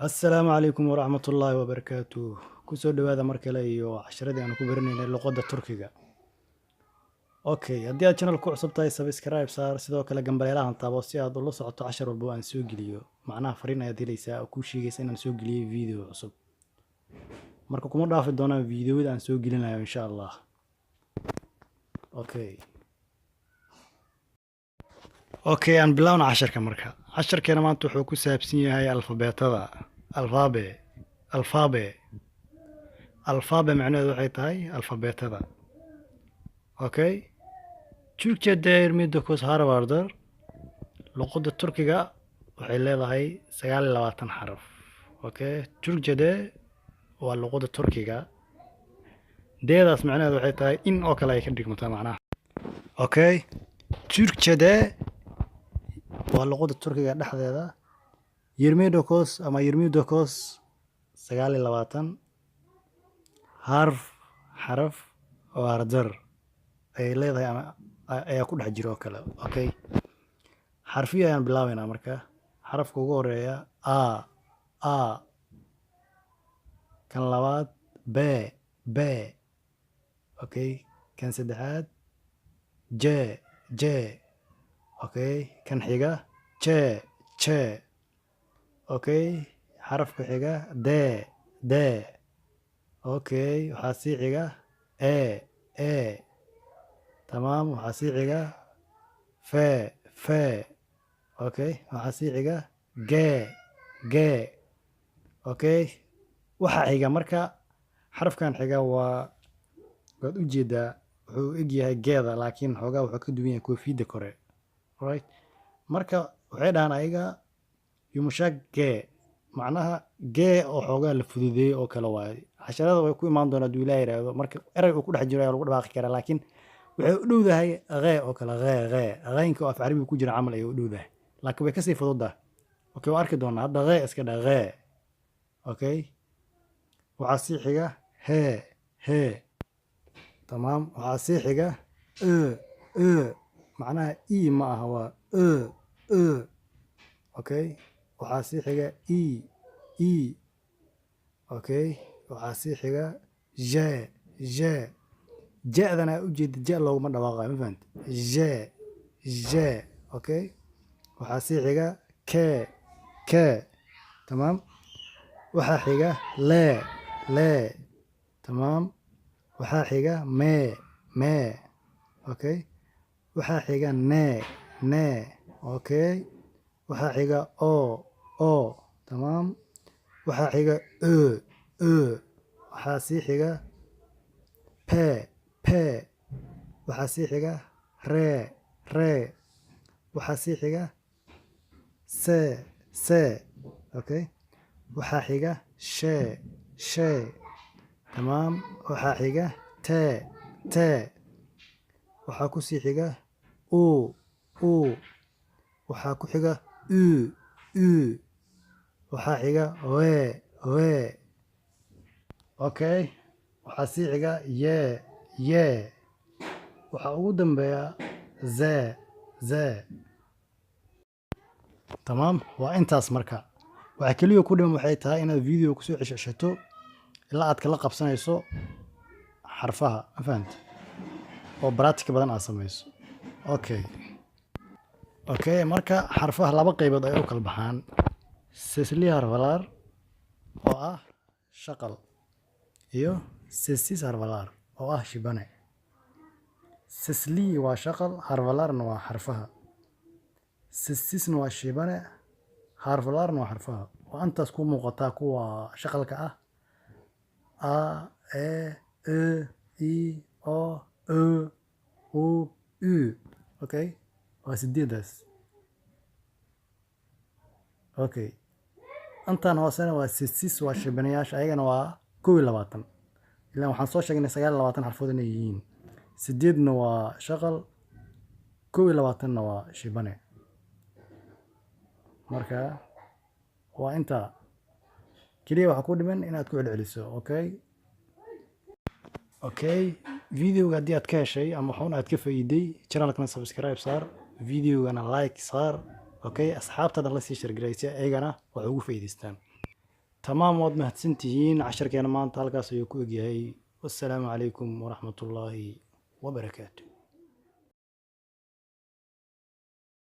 السلام عليكم ورحمة الله وبركاته kusoo dhawaada mar kale iyo casharadii aan ku baranaynay luqadda Turkiga. Okay, haddii aad channel ku cusub tahay subscribe saar sidoo kale gambaleelahan taabo si aad ula socoto cashar walba oo aan soo geliyo. Macnaha fariin ayaad helaysaa oo kuu sheegaysa inaan soo geliyay video cusub. Marka kuma dhaafi doonaa videoyada aan soo gelinayo insha Allah. Okay, aan bilowna casharka marka. Casharkeena maanta wuxuu ku saabsan yahay alfabeetada. Alfabe macnaheedu waxay tahay alfabeetada. Okay? Türkçe'de 29 harf vardır. Luqadda Turkiga waxay leedahay 29 xaraf. Okay? Türkçe'de waa luqadda Turkiga. Deedaas macnaheedu waxay tahay in oo kale ay ka dhigmataa macnaha. Okay? Türkçe'de waa luqadda Turkiga dhexdeeda 29 ama 29 29 xaraf vardır ay leedahay ama ayaa ku dhex jiro kale. Okay, xarfiyo ayaan bilaabaynaa marka. Xarafka ugu horeeya a, kan labaad b, okay, kan saddexaad j, okay, kan xiga j, okay, xarafka xiga d, okay, waxaa sii xiga e, tamaam, waxaa sii xiga f, okay, waxaa sii xiga g, okay, waxaa xiga marka xarafkan xiga waad u jeedaa wuxuu eg yahay geeda laakiin xoogaa wuxuu ka duwan yahay koofiyadda kore. Right? Marka waxay dhahaan ayaga yumshaq g, macnaha g oo xoogaa la fududeeyey oo kale waaye. Casharada way ku imaan doonaa hadduu Ilaahay yiraahdo. Marka erey uu ku dhex jiro ayaa lagu dhawaaqi karaa laakiin waxay u dhowdahay oo kale qaynka oo af carabi ku jira camal ayay u dhowdahay laakiin way kasii fududahay. Okay, waa arki doonaa hadda iska dha okay, waxaa sii xiga he, tamaam, waxaa sii xiga e, macnaha e ma aha waa e, okay, waxaa sii xiga e, okay, waxaa sii xiga j, ja-dana u jeeda ja looguma dhawaaqayo ma fahanta j, okay, waxaa sii xiga k, tamaam, waxaa xiga le, tamaam, waxaa xiga me, okay, waxaa xiga ne, okay, waxaa xiga o, tamaam, waxaa xiga e, waxaa sii xiga p, waxaa sii xiga re, waxaa sii xiga c, okay, waxaa xiga she, tamaam, waxaa xiga t, waxaa ku sii xiga u, waxaa ku xiga u, waxaa xiga we, okay, waxaa sii xiga ye, waxaa ugu dambeeya z, tamaam. Waa intaas marka. Waxa kaliya ku dhiman waxay tahay inaad video ku soo ceshato ilaa aad kala qabsanayso xarfaha, ma fahanta, oo practice badan aad samayso. Okay, marka xarfaha laba qaybood ay u kala baxaan. Sesli harfalar oo ah shaqal iyo sessiz harfalar oo ah shibane. Sesli waa shaqal, harfalarna waa xarfaha. Sessizna waa shibane, harfalarna waa xarfaha. Waa intaas ku muuqataa kuwa shaqalka ah a, e, i, o, u, okay, waa sideedaas. Okay, intaan hoosena waa sessiz, waa shibanayaasha, ayagana waa 21. Ilaa waxaan soo sheegnay 29 xarfood inay yihiin. 8na waa shaqal, 21na waa shibane. Marka waa inta kaliya waxa ku dhiman inaad ku celceliso. Okay, videoga haddii aad ka heshay ama waxuun aad ka faa'iiday, channelkana subscribe saar, videogana like saar. Okay, asxaabtada la sii share gareysay ayagana wax ugu faa'iideystaan. تمام واد مهتسنتين عشر كان ما انت هالكاس يكون جاي. والسلام عليكم ورحمة الله وبركاته.